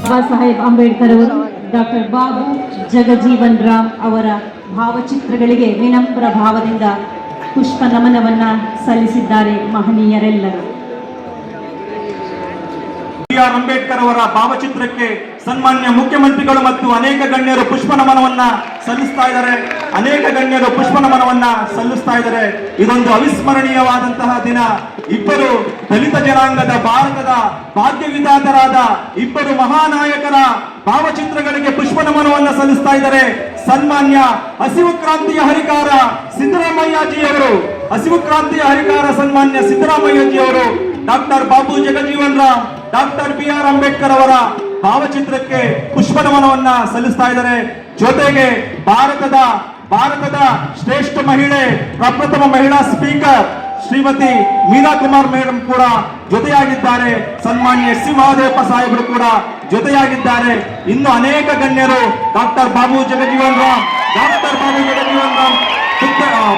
ಬಾಬಾ ಸಾಹೇಬ್ ಅಂಬೇಡ್ಕರ್ ಅವರು ಡಾಕ್ಟರ್ ಬಾಬು ಜಗಜೀವನ್ ರಾಮ್ ಅವರ ಭಾವಚಿತ್ರಗಳಿಗೆ ವಿನಮ್ರ ಭಾವದಿಂದ ಪುಷ್ಪ ನಮನವನ್ನ ಸಲ್ಲಿಸಿದ್ದಾರೆ ಮಹನೀಯರೆಲ್ಲರೂ. ಆರ್ ಅಂಬೇಡ್ಕರ್ ಅವರ ಭಾವಚಿತ್ರಕ್ಕೆ ಸನ್ಮಾನ್ಯ ಮುಖ್ಯಮಂತ್ರಿಗಳು ಮತ್ತು ಅನೇಕ ಗಣ್ಯರು ಪುಷ್ಪ ನಮನವನ್ನ ಸಲ್ಲಿಸ್ತಾ ಇದ್ದಾರೆ. ಇದೊಂದು ಅವಿಸ್ಮರಣೀಯವಾದಂತಹ ದಿನ. ಇಬ್ಬರು ದಲಿತ ಜನಾಂಗದ ಭಾರತದ ಭಾಗ್ಯ ವಿಧಾತರಾದ ಇಬ್ಬರು ಮಹಾನಾಯಕರ ಭಾವಚಿತ್ರಗಳಿಗೆ ಪುಷ್ಪ ನಮನವನ್ನ ಸಲ್ಲಿಸ್ತಾ ಇದ್ದಾರೆ. ಸನ್ಮಾನ್ಯ ಹಸಿವು ಕ್ರಾಂತಿಯ ಹರಿಕಾರ ಸಿದ್ದರಾಮಯ್ಯಜಿಯವರು, ಸನ್ಮಾನ್ಯ ಸಿದ್ದರಾಮಯ್ಯಜಿಯವರು doctor Babu Jagjivan Ram, doctor BR Ambedkar ಅವರ ಭಾವಚಿತ್ರಕ್ಕೆ ಪುಷ್ಪ ನಮನವನ್ನ ಸಲ್ಲಿಸ್ತಾ ಇದ್ದಾರೆ. ಜೊತೆಗೆ ಭಾರತದ ಶ್ರೇಷ್ಠ ಮಹಿಳೆ, ಪ್ರಪ್ರಥಮ ಮಹಿಳಾ ಸ್ಪೀಕರ್ ಶ್ರೀಮತಿ ಮೀರಾ ಕುಮಾರ್ ಮೇಡಮ್ ಕೂಡ ಜೊತೆಯಾಗಿದ್ದಾರೆ. ಸನ್ಮಾನ್ಯ SC ಮಹದೇವಪ್ಪ ಸಾಹೇಬರು ಕೂಡ ಜೊತೆಯಾಗಿದ್ದಾರೆ. ಇನ್ನು ಅನೇಕ ಗಣ್ಯರು ಡಾಕ್ಟರ್ ಬಾಬು ಜಗಜೀವನ್ ರಾಮ್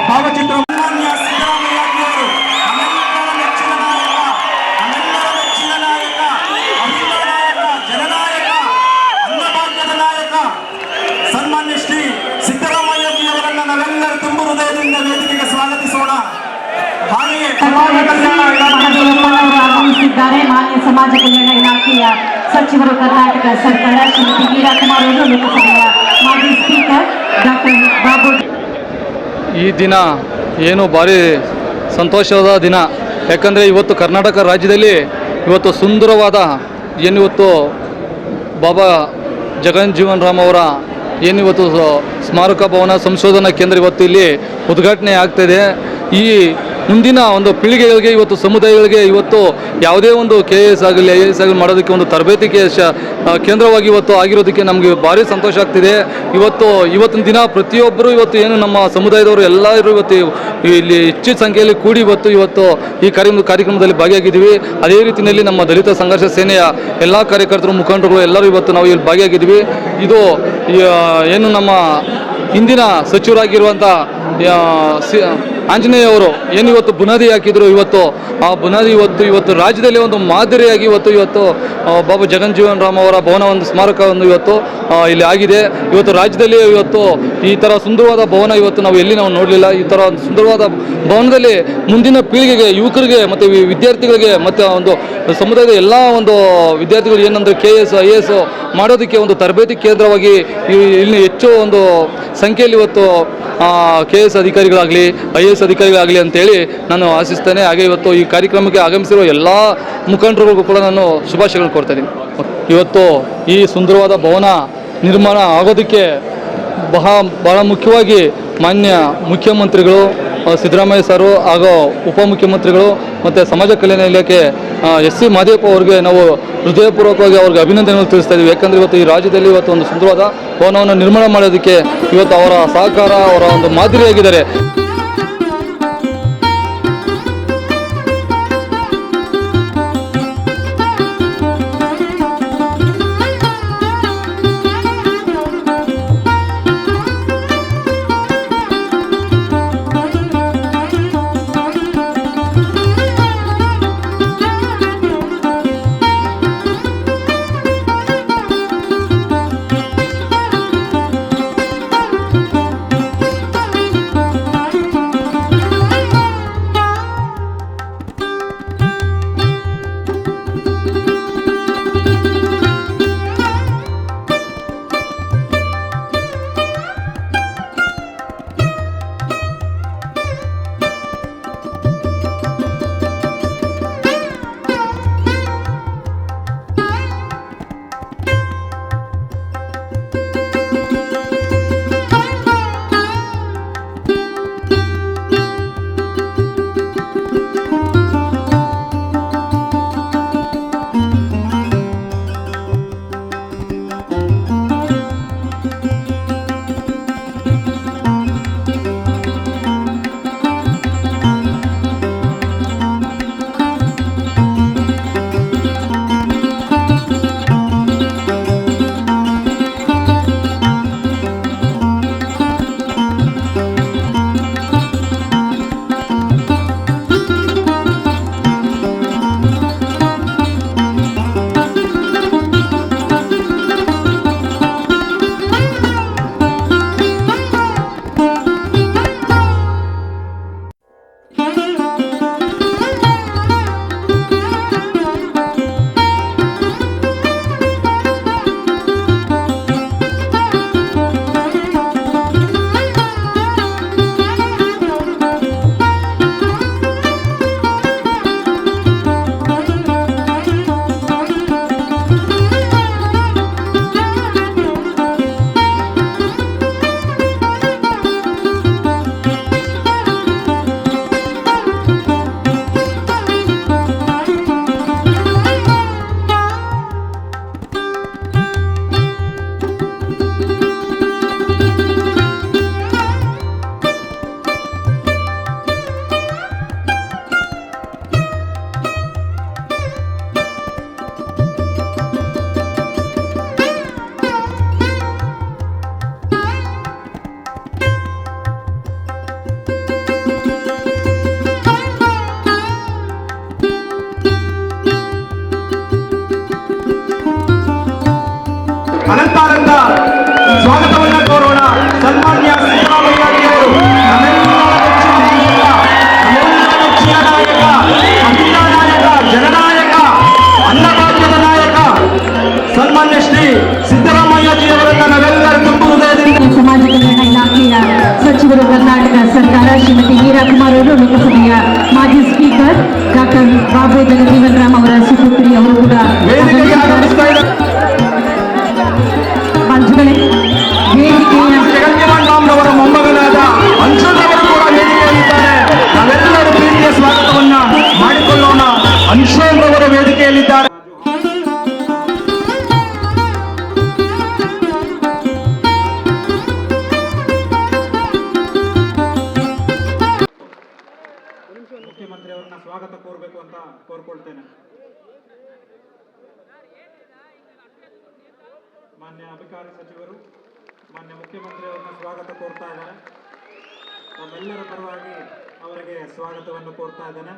ಭಾವಚಿತ್ರ ಸನ್ಮಾನ್ಯ ಶ್ರೀ ಸಿದ್ದರಾಮಯ್ಯಜಿ ಅವರನ್ನ ನಾವೆಲ್ಲರೂ ತುಂಬು ಹೃದಯದಿಂದ ವೇದಿಕೆಗೆ ಸ್ವಾಗತಿಸೋಣ. ಹಾಗೆಯೇ ಆಗಮಿಸಿದ್ದಾರೆ. ಮಾನ್ಯ ಸಮಾಜ ಕಲ್ಯಾಣ ಇಲಾಖೆಯ ಸಚಿವರು, ಕರ್ನಾಟಕ ಸರ್ಕಾರ, ಶ್ರೀಮತಿ ಮೀರಾ ಕುಮಾರ್ ಅವರು, ಲೋಕಸಭೆಯ ಮಾಜಿ ಸ್ಪೀಕರ್ ಡಾಕ್ಟರ್ ಬಾಬು. ಈ ದಿನ ಏನು ಭಾರಿ ಸಂತೋಷವಾದ ದಿನ. ಯಾಕಂದರೆ ಇವತ್ತು ಕರ್ನಾಟಕ ರಾಜ್ಯದಲ್ಲಿ ಇವತ್ತು ಸುಂದರವಾದ ಏನಿವತ್ತು ಬಾಬಾ ಜಗಜೀವನ್ ರಾಮ್ ಅವರ ಏನಿವತ್ತು ಸ್ಮಾರಕ ಭವನ ಸಂಶೋಧನಾ ಕೇಂದ್ರ ಇವತ್ತು ಇಲ್ಲಿ ಉದ್ಘಾಟನೆ ಆಗ್ತಾಯಿದೆ. ಈ ಮುಂದಿನ ಒಂದು ಪೀಳಿಗೆಗಳಿಗೆ ಇವತ್ತು ಸಮುದಾಯಗಳಿಗೆ ಇವತ್ತು ಯಾವುದೇ ಒಂದು KS ಆಗಲಿ IAS ಆಗಲಿ ಮಾಡೋದಕ್ಕೆ ಒಂದು ತರಬೇತಿ ಕೇಂದ್ರವಾಗಿ ಇವತ್ತು ಆಗಿರೋದಕ್ಕೆ ನಮಗೆ ಭಾರಿ ಸಂತೋಷ ಆಗ್ತಿದೆ. ಇವತ್ತಿನ ದಿನ ಪ್ರತಿಯೊಬ್ಬರು ಇವತ್ತು ಏನು ನಮ್ಮ ಸಮುದಾಯದವರು ಎಲ್ಲರೂ ಇವತ್ತು ಇಲ್ಲಿ ಹೆಚ್ಚು ಸಂಖ್ಯೆಯಲ್ಲಿ ಕೂಡಿ ಇವತ್ತು ಈ ಕಾರ್ಯಕ್ರಮದಲ್ಲಿ ಭಾಗಿಯಾಗಿದ್ದೀವಿ. ಅದೇ ರೀತಿಯಲ್ಲಿ ನಮ್ಮ ದಲಿತ ಸಂಘರ್ಷ ಸೇನೆಯ ಎಲ್ಲ ಕಾರ್ಯಕರ್ತರು, ಮುಖಂಡರುಗಳು ಎಲ್ಲರೂ ಇವತ್ತು ನಾವು ಇಲ್ಲಿ ಭಾಗಿಯಾಗಿದ್ದೀವಿ. ಇದು ಏನು ನಮ್ಮ ಹಿಂದಿನ ಸಚಿವರಾಗಿರುವಂಥ ಆಂಜನೇಯ ಅವರು ಏನು ಇವತ್ತು ಬುನಾದಿ ಹಾಕಿದ್ರು, ಆ ಬುನಾದಿ ಇವತ್ತು ರಾಜ್ಯದಲ್ಲಿ ಒಂದು ಮಾದರಿಯಾಗಿ ಇವತ್ತು ಬಾಬಾ ಜಗಜೀವನ್ ರಾಮ್ ಅವರ ಭವನ ಒಂದು ಸ್ಮಾರಕವನ್ನು ಇಲ್ಲಿ ಆಗಿದೆ. ಇವತ್ತು ರಾಜ್ಯದಲ್ಲಿ ಈ ಥರ ಸುಂದರವಾದ ಭವನ ನಾವು ಎಲ್ಲಿ ನೋಡಲಿಲ್ಲ. ಈ ಥರ ಒಂದು ಸುಂದರವಾದ ಭವನದಲ್ಲಿ ಮುಂದಿನ ಪೀಳಿಗೆಗೆ, ಯುವಕರಿಗೆ ಮತ್ತು ವಿದ್ಯಾರ್ಥಿಗಳಿಗೆ ಮತ್ತು ಒಂದು ಸಮುದಾಯದ ಎಲ್ಲ ಒಂದು ವಿದ್ಯಾರ್ಥಿಗಳು ಏನಂದರೆ KS IAS ಮಾಡೋದಕ್ಕೆ ಒಂದು ತರಬೇತಿ ಕೇಂದ್ರವಾಗಿ ಇಲ್ಲಿ ಹೆಚ್ಚು ಒಂದು ಸಂಖ್ಯೆಯಲ್ಲಿ KS ಅಧಿಕಾರಿಗಳಾಗಲಿ IAS ಅಧಿಕಾರಿಗಳಾಗಲಿ ಅಂತೇಳಿ ನಾನು ಆಶಿಸ್ತೇನೆ. ಹಾಗೆ ಇವತ್ತು ಈ ಕಾರ್ಯಕ್ರಮಕ್ಕೆ ಆಗಮಿಸಿರುವ ಎಲ್ಲ ಮುಖಂಡರಿಗೂ ಕೂಡ ನಾನು ಶುಭಾಶಯಗಳನ್ನು ಕೊಡ್ತೇನೆ. ಇವತ್ತು ಈ ಸುಂದರವಾದ ಭವನ ನಿರ್ಮಾಣ ಆಗೋದಕ್ಕೆ ಬಹಳ ಮುಖ್ಯವಾಗಿ ಮಾನ್ಯ ಮುಖ್ಯಮಂತ್ರಿಗಳು ಸಿದ್ದರಾಮಯ್ಯ ಸರು ಹಾಗೂ ಉಪಮುಖ್ಯಮಂತ್ರಿಗಳು ಮತ್ತು ಸಮಾಜ ಕಲ್ಯಾಣ ಇಲಾಖೆ SC ಮಹದೇವಪ್ಪ ಅವರಿಗೆ ನಾವು ಹೃದಯಪೂರ್ವಕವಾಗಿ ಅವ್ರಿಗೆ ಅಭಿನಂದನೆಗಳು ತಿಳಿಸ್ತಾ ಇದ್ದೀವಿ. ಯಾಕಂದರೆ ಇವತ್ತು ಈ ರಾಜ್ಯದಲ್ಲಿ ಒಂದು ಸುಂದರವಾದ ಭವನವನ್ನು ನಿರ್ಮಾಣ ಮಾಡೋದಕ್ಕೆ ಅವರ ಸಹಕಾರ, ಅವರ ಒಂದು ಮಾದರಿಯಾಗಿದ್ದಾರೆ. ಅನಂತಾನಂದ ಸ್ವಾಗತವನ್ನ ಕೋರೋಣ. ಸನ್ಮಾನ್ಯ ಸಿದ್ದರಾಮಯ್ಯಜಿಯವರು ನೆಚ್ಚಿನ ನಾಯಕ, ಮಹಿಳಾ ನಾಯಕ, ಜನನಾಯಕ, ಅನ್ನಭಾಗ್ಯದ ನಾಯಕ ಸನ್ಮಾನ್ಯ ಶ್ರೀ ಸಿದ್ದರಾಮಯ್ಯಜಿಯವರನ್ನ ನಾವೆಲ್ಲರೂ ತುಂಬು ಹೃದಯದಿಂದ ಸಮಾಜ ಕಲ್ಯಾಣ ಇಲಾಖೆಯ ಸಚಿವರು ಕರ್ನಾಟಕ ಸರ್ಕಾರ ಶ್ರೀಮತಿ ಮೀರಾ ಕುಮಾರ್ ಅವರು, ಲೋಕಸಭೆಯ ಮಾಜಿ ಸ್ಪೀಕರ್ ಡಾಕ್ಟರ್ ಬಾಬು ಜಗಜೀವನ್ ರಾಮ್ ಅವರ ಸುಪುತ್ರಿ ಅವರು ಕೂಡ ವೇದಿಕೆಗೆ ಆಗಮಿಸ್ತಾ ಇದ್ದಾರೆ. ಮಂಜುಗಳೇ ವೇದಿಕೆಯ ಜಗಜೀವನ್ ರಾಮ್ ರವರ ಮೊಮ್ಮಗನಾದ ಅಂಶುರವರು ಕೂಡ ವೇದಿಕೆಯಲ್ಲಿದ್ದಾರೆ. ನಾವೆಲ್ಲರೂ ಪ್ರೀತಿಯ ಸ್ವಾಗತವನ್ನ ಮಾಡಿಕೊಳ್ಳೋಣ. ಅಂಶುರವರ ವೇದಿಕೆಯಲ್ಲಿದ್ದಾರೆ. ಮುಖ್ಯಮಂತ್ರಿ ಅವರನ್ನ ಸ್ವಾಗತ ಕೋರಬೇಕು ಅಂತ ಕೋರ್ಕೊಳ್ತೇನೆ. ಮಾನ್ಯ ಅಧಿಕಾರಿ ಸಚಿವರು ಮಾನ್ಯ ಮುಖ್ಯಮಂತ್ರಿ ಅವರನ್ನ ಸ್ವಾಗತ ಕೋರ್ತಾ ಇದ್ದಾರೆ. ನಮ್ಮೆಲ್ಲರ ಪರವಾಗಿ ಅವರಿಗೆ ಸ್ವಾಗತವನ್ನು ಕೋರ್ತಾ ಇದ್ದೇನೆ.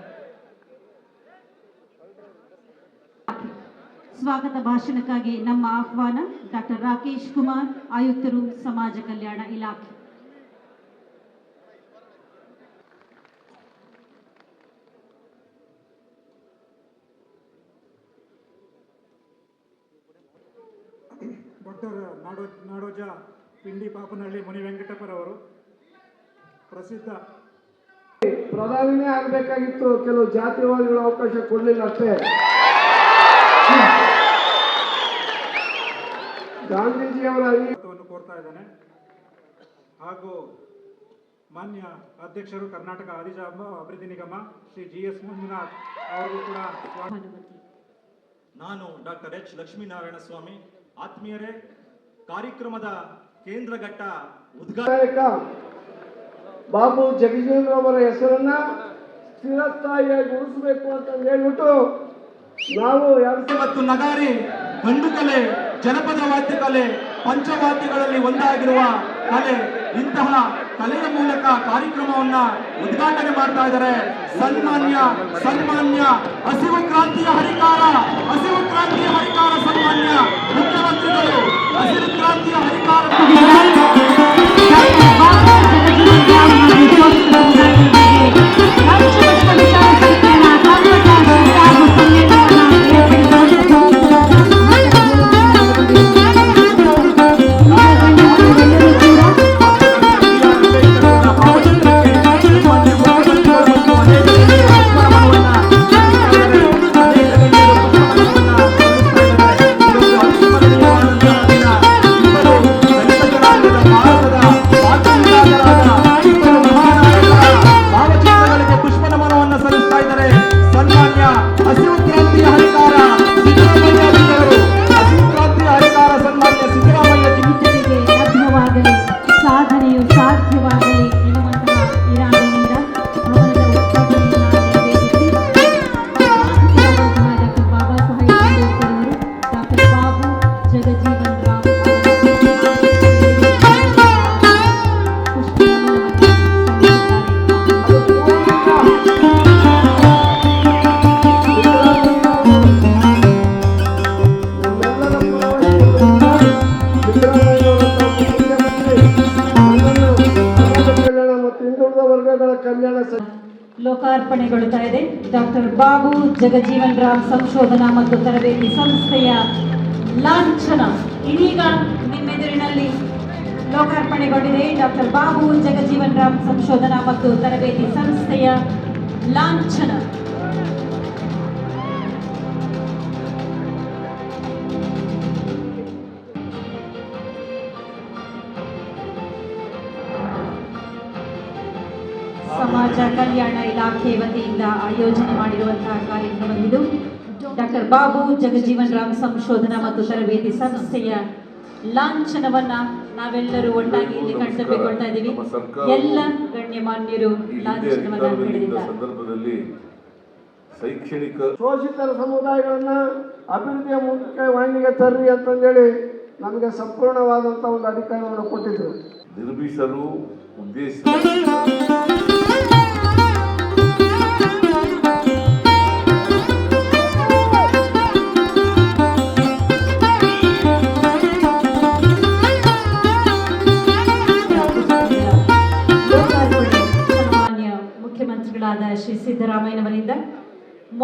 ಸ್ವಾಗತ ಭಾಷಣಕ್ಕಾಗಿ ನಮ್ಮ ಆಹ್ವಾನ ಡಾಕ್ಟರ್ ರಾಕೇಶ್ ಕುಮಾರ್, ಆಯುಕ್ತರು, ಸಮಾಜ ಕಲ್ಯಾಣ ಇಲಾಖೆ. ಡಾಕ್ಟರ್ ನಾಡೋಜ ಪಿಂಡಿ ಪಾಪನಹಳ್ಳಿ ಮುನಿವೆಂಕಟಪ್ಪರವರು ಪ್ರಸಿದ್ಧ ಪ್ರಧಾನಿನೇ ಆಗಬೇಕಾಗಿತ್ತು, ಕೆಲವು ಜಾತಿವಾದಿಗಳು ಅವಕಾಶ ಕೊಡಲಿಲ್ಲ ಅಷ್ಟೇ. ಗಾಂಧೀಜಿಯವರ ಸ್ವಾಗತವನ್ನು ಕೋರ್ತಾ ಇದ್ದಾನೆ. ಹಾಗೂ ಮಾನ್ಯ ಅಧ್ಯಕ್ಷರು ಕರ್ನಾಟಕ ಹರಿಜಾಂಬ ಅಭಿವೃದ್ಧಿ ನಿಗಮ ಶ್ರೀ GS ಮಂಜುನಾಥ್ ಅವರಿಗೂ ಕೂಡ ಸ್ವಾಗತ. ನಾನು ಡಾಕ್ಟರ್ H ಲಕ್ಷ್ಮೀನಾರಾಯಣ ಸ್ವಾಮಿ. ಆತ್ಮೀಯರೇ, ಕಾರ್ಯಕ್ರಮದ ಕೇಂದ್ರ ಘಟ್ಟ ಉದ್ಘಾಟನೆ ನಾಯಕ ಬಾಬು ಜಗಜೀವನ್ ರಾಮ್ ಅವರ ಹೆಸರನ್ನ ಸ್ಥಿರಸ್ಥಾಯಿಯಾಗಿ ಉಳಿಸಬೇಕು ಅಂತ ಹೇಳ್ಬಿಟ್ಟು ನಾವು ಮತ್ತು ನಗಾರಿ, ಗಂಡುಕಲೆ, ಜನಪದ ವಾದ್ಯ ಕಲೆ, ಪಂಚವಾದ್ಯಗಳಲ್ಲಿ ಒಂದಾಗಿರುವ ಕಲೆ, ಇಂತಹ ಕಲೆಯ ಮೂಲಕ ಕಾರ್ಯಕ್ರಮವನ್ನ ಉದ್ಘಾಟನೆ ಮಾಡ್ತಾ ಇದ್ದಾರೆ. ಸನ್ಮಾನ್ಯ ಹಸಿವು ಕ್ರಾಂತಿಯ ಹರಿಕಾರ ಸನ್ಮಾನ್ಯ ಮುಖ್ಯಮಂತ್ರಿಗಳು, ಹಸಿರು ಕ್ರಾಂತಿಯ ಹರಿಕಾರ ಸಾಧನೆಯು ಸಾಧ್ಯವಾಗಲಿ ಎನ್ನುವಂತಹ ಇರಾದೆಯಿಂದ ಭವನದ ಉದ್ಘಾಟನೆಯನ್ನು ನೆರವೇರಿಸಿ ಡಾಕ್ಟರ್ ಬಾಬಾ ಸಾಹೇಬ್ ಅಂಬೇಡ್ಕರ್ ಅವರು ಡಾಕ್ಟರ್ ಬಾಬು ಜಗಜೀವನ್ ರಾಮ್ ಲೋಕಾರ್ಪಣೆಗೊಳ್ಳುತ್ತಾ ಇದೆ. ಡಾಕ್ಟರ್ ಬಾಬು ಜಗಜೀವನ್ ರಾಮ್ ಸಂಶೋಧನಾ ಮತ್ತು ತರಬೇತಿ ಸಂಸ್ಥೆಯ ಲಾಂಛನ ಇದೀಗ ನಿಮ್ಮೆದುರಿನಲ್ಲಿ ಲೋಕಾರ್ಪಣೆಗೊಂಡಿದೆ. ಡಾಕ್ಟರ್ ಬಾಬು ಜಗಜೀವನ್ ರಾಮ್ ಸಂಶೋಧನಾ ಮತ್ತು ತರಬೇತಿ ಸಂಸ್ಥೆಯ ಲಾಂಛನ. ಸಮಾಜ ಕಲ್ಯಾಣ ಇಲಾಖೆ ವತಿಯಿಂದ ಆಯೋಜನೆ ಮಾಡಿರುವಂತಹ ಕಾರ್ಯಕ್ರಮ ಇದು. ಡಾಕ್ಟರ್ ಬಾಬು ಜಗಜೀವನ್ ರಾಮ್ ಸಂಶೋಧನಾ ಮತ್ತು ತರಬೇತಿ ಸಂಸ್ಥೆಯ ಲಾಂಛನವನ್ನ ನಾವೆಲ್ಲರೂ ಒಟ್ಟಾಗಿ ಇಲ್ಲಿ ಕಣ್ತುಂಬಿಕೊಳ್ತಾ ಇದ್ದೀವಿ. ಎಲ್ಲ ಗಣ್ಯಮಾನ್ಯರು ಲಾಂಛನವನ್ನ ನೀಡಿದ್ದಾರೆ. ಸಂದರ್ಭದಲ್ಲಿ ಶೈಕ್ಷಣಿಕ ಶೋಷಿತರ ಸಮುದಾಯಗಳನ್ನ ಅಭಿವೃದ್ಧಿಯ ಮುಖ್ಯ ವಾಹಿನಿಗೆ ತರ್ರಿ ಅಂತಂದೇಳಿ ನಮಗೆ ಸಂಪೂರ್ಣವಾದಂಥ ಒಂದು ಅಧಿಕಾರವನ್ನು ಕೊಟ್ಟಿದ್ರು. ನಿರ್ಮಿಸಲು ಉದ್ದೇಶ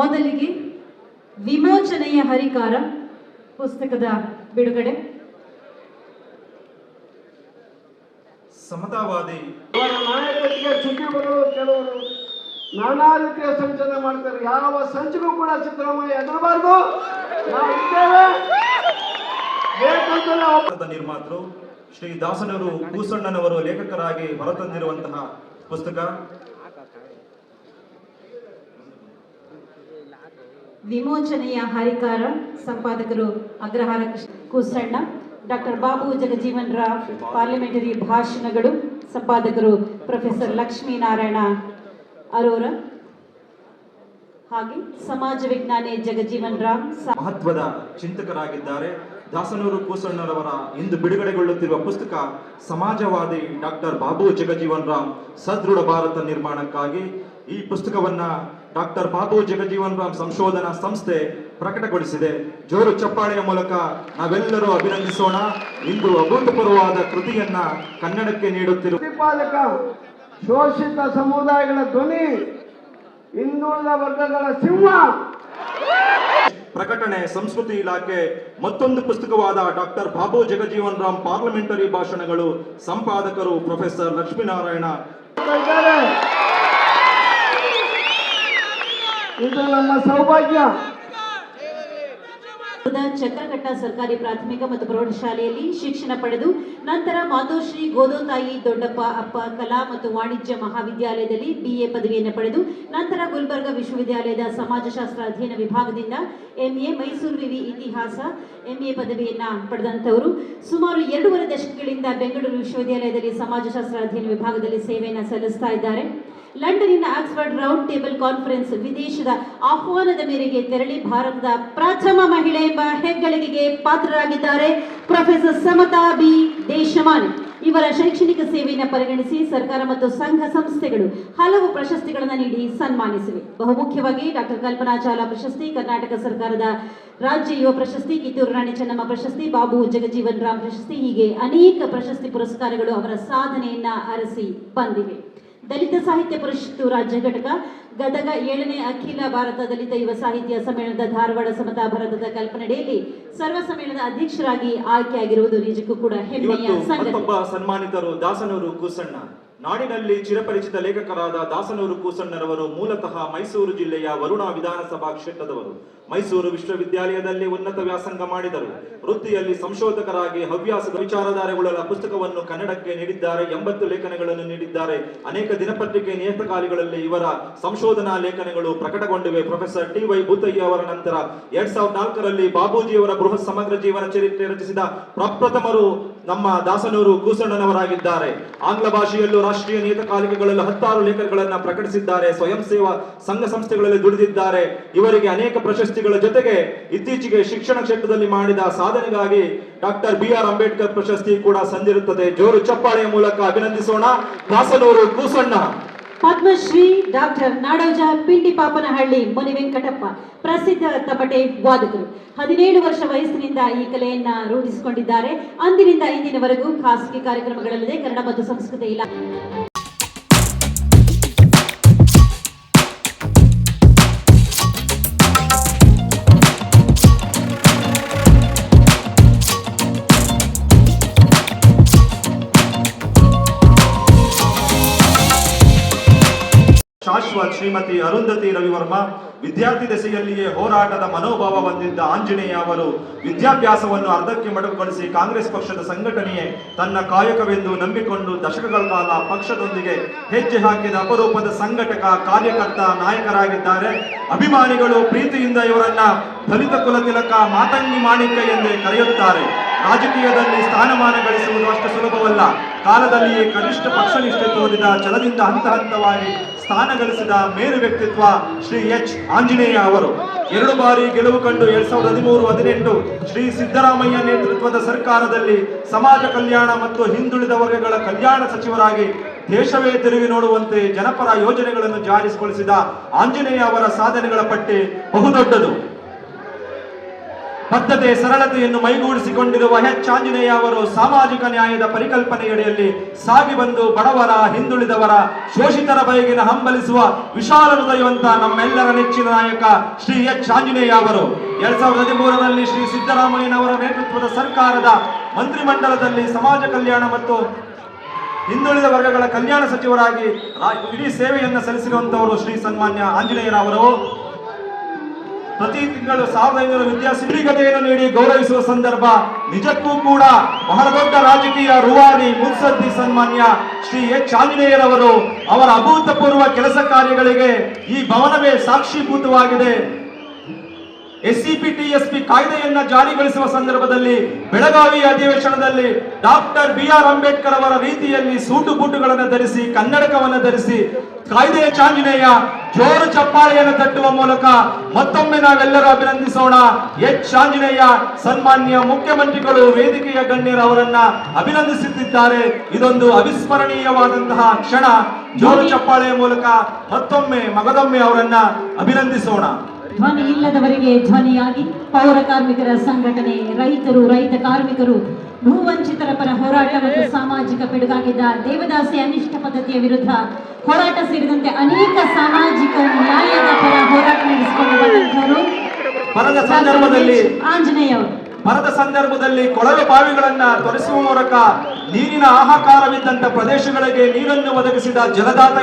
ಮೊದಲಿಗೆ ವಿಮೋಚನೆಯ ಹರಿಕಾರ ಪುಸ್ತಕದ ಬಿಡುಗಡೆ. ಸಮತಾವಾದಿ ಅವರ ನಾಯಕರಿಗೆ ಚ್ಯುತಿ ಬರಲು ಕೆಲವರು ನಾನಾ ರೀತಿಯ ಸಂಚಲನ ಮಾಡ್ತಾರೆ. ಯಾವ ಸಂಚಿಗೂ ಕೂಡ ಸಿದ್ದರಾಮಯ್ಯ ಎದುರಬಾರ್ದು, ನಾವು ಇದ್ದೇವೆ. ನಿರ್ಮಾತೃ ಶ್ರೀ ದಾಸನೂರು ಕೂಸಣ್ಣನವರು ಲೇಖಕರಾಗಿ ಹೊರತಂದಿರುವಂತಹ ಪುಸ್ತಕ ವಿಮೋಚನೆಯ ಹರಿಕಾರ, ಸಂಪಾದಕರು ಅಗ್ರಹಾರ ಕೂಸಣ್ಣ. ಡಾಕ್ಟರ್ ಬಾಬು ಜಗಜೀವನ್ ರಾಮ್ ಪಾರ್ಲಿಮೆಂಟರಿ ಭಾಷಣಗಳು, ಸಂಪಾದಕರು ಪ್ರೊಫೆಸರ್ ಲಕ್ಷ್ಮೀನಾರಾಯಣ ಅರೋರ. ಹಾಗೆ ಸಮಾಜ ವಿಜ್ಞಾನಿ ಜಗಜೀವನ್ ರಾಮ್ ಮಹತ್ವದ ಚಿಂತಕರಾಗಿದ್ದಾರೆ. ದಾಸನೂರು ಕೂಸಣ್ಣರವರ ಇಂದು ಬಿಡುಗಡೆಗೊಳ್ಳುತ್ತಿರುವ ಪುಸ್ತಕ ಸಮಾಜವಾದಿ ಡಾಕ್ಟರ್ ಬಾಬು ಜಗಜೀವನ್ ರಾಮ್ ಸದೃಢ ಭಾರತ ನಿರ್ಮಾಣಕ್ಕಾಗಿ. ಈ ಪುಸ್ತಕವನ್ನ ಡಾಕ್ಟರ್ ಬಾಬು ಜಗಜೀವನ್ ರಾಮ್ ಸಂಶೋಧನಾ ಸಂಸ್ಥೆ ಪ್ರಕಟಗೊಳಿಸಿದೆ. ಜೋರು ಚಪ್ಪಾಳೆಯ ಮೂಲಕ ನಾವೆಲ್ಲರೂ ಅಭಿನಂದಿಸೋಣ. ಇಂದು ಅಭೂತಪೂರ್ವವಾದ ಕೃತಿಯನ್ನ ಕನ್ನಡಕ್ಕೆ ನೀಡುತ್ತಿರುವ ಪ್ರತಿಪಾದಕ, ಶೋಷಿತ ಸಮುದಾಯಗಳ ಧ್ವನಿ, ಹಿಂದುಳಿದ ವರ್ಗಗಳ ಸಿಂಹ. ಪ್ರಕಟಣೆ ಸಂಸ್ಕೃತಿ ಇಲಾಖೆ. ಮತ್ತೊಂದು ಪುಸ್ತಕವಾದ ಡಾಕ್ಟರ್ ಬಾಬು ಜಗಜೀವನ್ ರಾಮ್ ಪಾರ್ಲಿಮೆಂಟರಿ ಭಾಷಣಗಳು, ಸಂಪಾದಕರು ಪ್ರೊಫೆಸರ್ ಲಕ್ಷ್ಮೀನಾರಾಯಣ. ಇದು ನಮ್ಮ ಸೌಭಾಗ್ಯ. ಚಕ್ರಘಟ್ಟ ಸರ್ಕಾರಿ ಪ್ರಾಥಮಿಕ ಮತ್ತು ಪ್ರೌಢಶಾಲೆಯಲ್ಲಿ ಶಿಕ್ಷಣ ಪಡೆದು ನಂತರ ಮಾತೋಶ್ರೀ ಗೋದೋತಾಯಿ ದೊಡ್ಡಪ್ಪ ಅಪ್ಪ ಕಲಾ ಮತ್ತು ವಾಣಿಜ್ಯ ಮಹಾವಿದ್ಯಾಲಯದಲ್ಲಿ BA ಪದವಿಯನ್ನು ಪಡೆದು ನಂತರ ಗುಲ್ಬರ್ಗಾ ವಿಶ್ವವಿದ್ಯಾಲಯದ ಸಮಾಜಶಾಸ್ತ್ರ ಅಧ್ಯಯನ ವಿಭಾಗದಿಂದ MA, ಮೈಸೂರು ವಿವಿ ಇತಿಹಾಸ MA ಪದವಿಯನ್ನ ಪಡೆದಂತವರು. ಸುಮಾರು 2.5 ದಶಕಗಳಿಂದ ಬೆಂಗಳೂರು ವಿಶ್ವವಿದ್ಯಾಲಯದಲ್ಲಿ ಸಮಾಜಶಾಸ್ತ್ರ ಅಧ್ಯಯನ ವಿಭಾಗದಲ್ಲಿ ಸೇವೆಯನ್ನು ಸಲ್ಲಿಸ್ತಾ ಇದ್ದಾರೆ. ಲಂಡನ್ನಿನ ಆಕ್ಸ್ಫರ್ಡ್ ರೌಂಡ್ ಟೇಬಲ್ ಕಾನ್ಫರೆನ್ಸ್ ವಿದೇಶದ ಆಹ್ವಾನದ ಮೇರೆಗೆ ತೆರಳಿ ಭಾರತದ ಪ್ರಥಮ ಮಹಿಳೆ ಎಂಬ ಹೆಗ್ಗಳಿಕೆಗೆ ಪಾತ್ರರಾಗಿದ್ದಾರೆ ಪ್ರೊಫೆಸರ್ ಸಮತಾ ಬಿ ದೇಶಮಾನೆ. ಇವರ ಶೈಕ್ಷಣಿಕ ಸೇವೆಯನ್ನು ಪರಿಗಣಿಸಿ ಸರ್ಕಾರ ಮತ್ತು ಸಂಘ ಸಂಸ್ಥೆಗಳು ಹಲವು ಪ್ರಶಸ್ತಿಗಳನ್ನು ನೀಡಿ ಸನ್ಮಾನಿಸಿವೆ. ಬಹುಮುಖ್ಯವಾಗಿ ಡಾಕ್ಟರ್ ಕಲ್ಪನಾ ಚಾವ್ಲಾ ಪ್ರಶಸ್ತಿ, ಕರ್ನಾಟಕ ಸರ್ಕಾರದ ರಾಜ್ಯ ಯುವ ಪ್ರಶಸ್ತಿ, ಕಿತ್ತೂರು ರಾಣಿ ಚೆನ್ನಮ್ಮ ಪ್ರಶಸ್ತಿ, ಬಾಬು ಜಗಜೀವನ್ ರಾಮ್ ಪ್ರಶಸ್ತಿ, ಹೀಗೆ ಅನೇಕ ಪ್ರಶಸ್ತಿ ಪುರಸ್ಕಾರಗಳು ಅವರ ಸಾಧನೆಯನ್ನ ಅರಸಿ ಬಂದಿವೆ. ದಲಿತ ಸಾಹಿತ್ಯ ಪರಿಷತ್ತು ರಾಜ್ಯ ಘಟಕ, ಗದಗ 7ನೇ ಅಖಿಲ ಭಾರತ ದಲಿತ ಯುವ ಸಾಹಿತ್ಯ ಸಮ್ಮೇಳನದ ಧಾರವಾಡ ಸಮತಾ ಭಾರತದ ಕಲ್ಪನೆಯಲ್ಲಿ ಸರ್ವ ಸಮ್ಮೇಳನದ ಅಧ್ಯಕ್ಷರಾಗಿ ಆಯ್ಕೆಯಾಗಿರುವುದು ನಿಜಕ್ಕೂ ಕೂಡ ಹೆಮ್ಮೆಯ ಸಂಗತಿ. ಮತ್ತೊಬ್ಬ ಸನ್ಮಾನಿತರು ದಾಸನೂರು ಕೂಸಣ್ಣ. ನಾಡಿನಲ್ಲಿ ಚಿರಪರಿಚಿತ ಲೇಖಕರಾದ ದಾಸನೂರು ಕೂಸಣ್ಣರವರು ಮೂಲತಃ ಮೈಸೂರು ಜಿಲ್ಲೆಯ ವರುಣಾ ವಿಧಾನಸಭಾ ಕ್ಷೇತ್ರದವರು. ಮೈಸೂರು ವಿಶ್ವವಿದ್ಯಾಲಯದಲ್ಲಿ ಉನ್ನತ ವ್ಯಾಸಂಗ ಮಾಡಿದರು. ವೃತ್ತಿಯಲ್ಲಿ ಸಂಶೋಧಕರಾಗಿ ಹವ್ಯಾಸದ ವಿಚಾರಧಾರೆಗಳ ಪುಸ್ತಕವನ್ನು ಕನ್ನಡಕ್ಕೆ ನೀಡಿದ್ದಾರೆ. 80 ಲೇಖನಗಳನ್ನು ನೀಡಿದ್ದಾರೆ. ಅನೇಕ ದಿನಪತ್ರಿಕೆ ನಿಯತಕಾಲಿಗಳಲ್ಲಿ ಇವರ ಸಂಶೋಧನಾ ಲೇಖನಗಳು ಪ್ರಕಟಗೊಂಡಿವೆ. ಪ್ರೊಫೆಸರ್ TY ಭೂತಯ್ಯ ಅವರ ನಂತರ 2004ರಲ್ಲಿ ಬಾಬೂಜಿಯವರ ಬೃಹತ್ ಸಮಗ್ರ ಜೀವನ ಚರಿತ್ರೆ ರಚಿಸಿದ ಪ್ರಪ್ರಥಮರು ನಮ್ಮ ದಾಸನೂರು ಕೂಸಣ್ಣನವರಾಗಿದ್ದಾರೆ. ಆಂಗ್ಲ ಭಾಷೆಯಲ್ಲೂ ರಾಷ್ಟ್ರೀಯ ನಿಯತಕಾಲಿಕೆಗಳಲ್ಲಿ 10 ಲೇಖನಗಳನ್ನು ಪ್ರಕಟಿಸಿದ್ದಾರೆ. ಸ್ವಯಂ ಸೇವಾ ಸಂಘ ಸಂಸ್ಥೆಗಳಲ್ಲಿ ದುಡಿದಿದ್ದಾರೆ. ಇವರಿಗೆ ಅನೇಕ ಪ್ರಶಸ್ತಿಗಳ ಜೊತೆಗೆ ಇತ್ತೀಚೆಗೆ ಶಿಕ್ಷಣ ಕ್ಷೇತ್ರದಲ್ಲಿ ಮಾಡಿದ ಸಾಧನೆಗಾಗಿ ಡಾಕ್ಟರ್ BR ಅಂಬೇಡ್ಕರ್ ಪ್ರಶಸ್ತಿ ಕೂಡ ಸಂದಿರುತ್ತದೆ. ಜೋರು ಚಪ್ಪಾಳೆಯ ಮೂಲಕ ಅಭಿನಂದಿಸೋಣ ದಾಸನೂರು ಕೂಸಣ್ಣ. ಪದ್ಮಶ್ರೀ ಡಾಕ್ಟರ್ ನಾಡೋಜ ಪಿಂಡಿಪಾಪನಹಳ್ಳಿ ಮುನಿ ವೆಂಕಟಪ್ಪ ಪ್ರಸಿದ್ಧ ತಪಟೆ ವಾದಕರು. 17 ವರ್ಷ ವಯಸ್ಸಿನಿಂದ ಈ ಕಲೆಯನ್ನ ರೂಢಿಸಿಕೊಂಡಿದ್ದಾರೆ. ಅಂದಿನಿಂದ ಇಂದಿನವರೆಗೂ ಖಾಸಗಿ ಕಾರ್ಯಕ್ರಮಗಳಲ್ಲದೆ ಕನ್ನಡ ಮತ್ತು ಸಂಸ್ಕೃತಿ ಇಲಾಖೆ ಶಾಶ್ವತ್ ಶ್ರೀಮತಿ ಅರುಂಧತಿ ರವಿವರ್ಮ. ವಿದ್ಯಾರ್ಥಿ ದಶೆಯಲ್ಲಿಯೇ ಹೋರಾಟದ ಮನೋಭಾವ ಹೊಂದಿದ್ದ ಆಂಜನೇಯ ಅವರು ವಿದ್ಯಾಭ್ಯಾಸವನ್ನು ಅರ್ಧಕ್ಕೆ ಮೊಟಕುಗೊಳಿಸಿ ಕಾಂಗ್ರೆಸ್ ಪಕ್ಷದ ಸಂಘಟನೆಯೇ ತನ್ನ ಕಾಯಕವೆಂದು ನಂಬಿಕೊಂಡು ದಶಕಗಳ ಕಾಲ ಪಕ್ಷದೊಂದಿಗೆ ಹೆಜ್ಜೆ ಹಾಕಿದ ಅಪರೂಪದ ಸಂಘಟಕ, ಕಾರ್ಯಕರ್ತ, ನಾಯಕರಾಗಿದ್ದಾರೆ. ಅಭಿಮಾನಿಗಳು ಪ್ರೀತಿಯಿಂದ ಇವರನ್ನ ದಲಿತ ಕುಲ ತಿಲಕ, ಮಾತಂಗಿ ಮಾಣಿಕ್ಯ ಎಂದೇ ಕರೆಯುತ್ತಾರೆ. ರಾಜಕೀಯದಲ್ಲಿ ಸ್ಥಾನಮಾನ ಗಳಿಸುವುದು ಅಷ್ಟು ಸುಲಭವಲ್ಲ. ಕಾಲದಲ್ಲಿಯೇ ಕನಿಷ್ಠ ಪಕ್ಷನಿಷ್ಠೆ ತೋರಿದ ಛಲದಿಂದ ಹಂತ ಹಂತವಾಗಿ ಸ್ಥಾನ ಗಳಿಸಿದ ಮೇರು ವ್ಯಕ್ತಿತ್ವ ಶ್ರೀ H. ಆಂಜನೇಯ ಅವರು. 2 ಬಾರಿ ಗೆಲುವು ಕಂಡು 2013-18 ಶ್ರೀ ಸಿದ್ದರಾಮಯ್ಯ ನೇತೃತ್ವದ ಸರ್ಕಾರದಲ್ಲಿ ಸಮಾಜ ಕಲ್ಯಾಣ ಮತ್ತು ಹಿಂದುಳಿದ ವರ್ಗಗಳ ಕಲ್ಯಾಣ ಸಚಿವರಾಗಿ ದೇಶವೇ ತಿರುಗಿ ನೋಡುವಂತೆ ಜನಪರ ಯೋಜನೆಗಳನ್ನು ಜಾರಿಗೊಳಿಸಿದ ಆಂಜನೇಯ ಅವರ ಸಾಧನೆಗಳ ಪಟ್ಟಿ ಬಹುದೊಡ್ಡದು. ಬದ್ಧತೆ ಸರಳತೆಯನ್ನು ಮೈಗೂಡಿಸಿಕೊಂಡಿರುವ ಎಚ್ ಆಂಜನೇಯ ಅವರು ಸಾಮಾಜಿಕ ನ್ಯಾಯದ ಪರಿಕಲ್ಪನೆಯಡಿಯಲ್ಲಿ ಸಾಗಿ ಬಂದು ಬಡವರ, ಹಿಂದುಳಿದವರ, ಶೋಷಿತರ ಬಯಗಿನ ಹಂಬಲಿಸುವ ವಿಶಾಲ ಹೃದಯವಂತ ನಮ್ಮೆಲ್ಲರ ನೆಚ್ಚಿನ ನಾಯಕ ಶ್ರೀ ಎಚ್ ಆಂಜನೇಯ ಅವರು 2013ರಲ್ಲಿ ಶ್ರೀ ಸಿದ್ದರಾಮಯ್ಯನವರ ನೇತೃತ್ವದ ಸರ್ಕಾರದ ಮಂತ್ರಿಮಂಡಲದಲ್ಲಿ ಸಮಾಜ ಕಲ್ಯಾಣ ಮತ್ತು ಹಿಂದುಳಿದ ವರ್ಗಗಳ ಕಲ್ಯಾಣ ಸಚಿವರಾಗಿ ಇಡೀ ಸೇವೆಯನ್ನು ಸಲ್ಲಿಸಿರುವಂತವರು ಶ್ರೀ ಸನ್ಮಾನ್ಯ ಆಂಜನೇಯರವರು. ಪ್ರತಿ ತಿಂಗಳು 1500 ವಿದ್ಯಾಸಿಂಡಿಕತೆಯನ್ನು ನೀಡಿ ಗೌರವಿಸುವ ಸಂದರ್ಭ ನಿಜಕ್ಕೂ ಕೂಡ ಬಹಳ ದೊಡ್ಡ ರಾಜಕೀಯ ರೂವಾರಿ ಮುತ್ಸದ್ದಿ ಸನ್ಮಾನ್ಯ ಶ್ರೀ ಎಚ್ ಆಂಜನೇಯರವರು ಅವರ ಅಭೂತಪೂರ್ವ ಕೆಲಸ ಕಾರ್ಯಗಳಿಗೆ ಈ ಭವನವೇ ಸಾಕ್ಷೀಭೂತವಾಗಿದೆ. SCP-TSP ಕಾಯ್ದೆಯನ್ನ ಜಾರಿಗೊಳಿಸುವ ಸಂದರ್ಭದಲ್ಲಿ ಬೆಳಗಾವಿ ಅಧಿವೇಶನದಲ್ಲಿ ಡಾಕ್ಟರ್ BR ಅಂಬೇಡ್ಕರ್ ಅವರ ರೀತಿಯಲ್ಲಿ ಸೂಟು ಬೂಟುಗಳನ್ನು ಧರಿಸಿ ಕನ್ನಡಕವನ್ನು ಧರಿಸಿ ಕಾಯ್ದೆಯ ಆಂಜನೇಯ ಜೋರು ಚಪ್ಪಾಳೆಯನ್ನು ತಟ್ಟುವ ಮೂಲಕ ಮತ್ತೊಮ್ಮೆ ನಾವೆಲ್ಲರೂ ಅಭಿನಂದಿಸೋಣ. ಎಚ್ ಆಂಜನೇಯ ಸನ್ಮಾನ್ಯ ಮುಖ್ಯಮಂತ್ರಿಗಳು ವೇದಿಕೆಯ ಗಣ್ಯರು ಅವರನ್ನ ಅಭಿನಂದಿಸುತ್ತಿದ್ದಾರೆ. ಇದೊಂದು ಅವಿಸ್ಮರಣೀಯವಾದಂತಹ ಕ್ಷಣ. ಜೋರು ಚಪ್ಪಾಳೆಯ ಮೂಲಕ ಮತ್ತೊಮ್ಮೆ ಮಗದೊಮ್ಮೆ ಅವರನ್ನ ಅಭಿನಂದಿಸೋಣ. ಧ್ವನಿ ಇಲ್ಲದವರಿಗೆ ಧ್ವನಿಯಾಗಿ ಪೌರ ಕಾರ್ಮಿಕರ ಸಂಘಟನೆ, ರೈತರು, ರೈತ ಕಾರ್ಮಿಕರು, ಭೂವಂಚಿತರ ಪರ ಹೋರಾಟ ಮತ್ತು ಸಾಮಾಜಿಕ ಪಿಡುಗಾಗಿದ್ದ ದೇವದಾಸಿ ಅನಿಷ್ಟ ಪದ್ಧತಿಯ ವಿರುದ್ಧ ಹೋರಾಟ ಸೇರಿದಂತೆ ಅನೇಕ ಸಾಮಾಜಿಕ ನ್ಯಾಯದ ಪರ ಹೋರಾಟ ನಡೆಸಿಕೊಂಡು ಬಂದಂತವರು ಆಂಜನೇಯ ಅವರು. ಬರದ ಸಂದರ್ಭದಲ್ಲಿ ಕೊಳವೆ ಬಾವಿಗಳನ್ನ ತೊರೆಸುವ ಮೂಲಕ ನೀರಿನ ಹಾಹಾಕಾರವಿದ್ದಂತ ಪ್ರದೇಶಗಳಿಗೆ ನೀರನ್ನು ಒದಗಿಸಿದ ಜಲದಾತ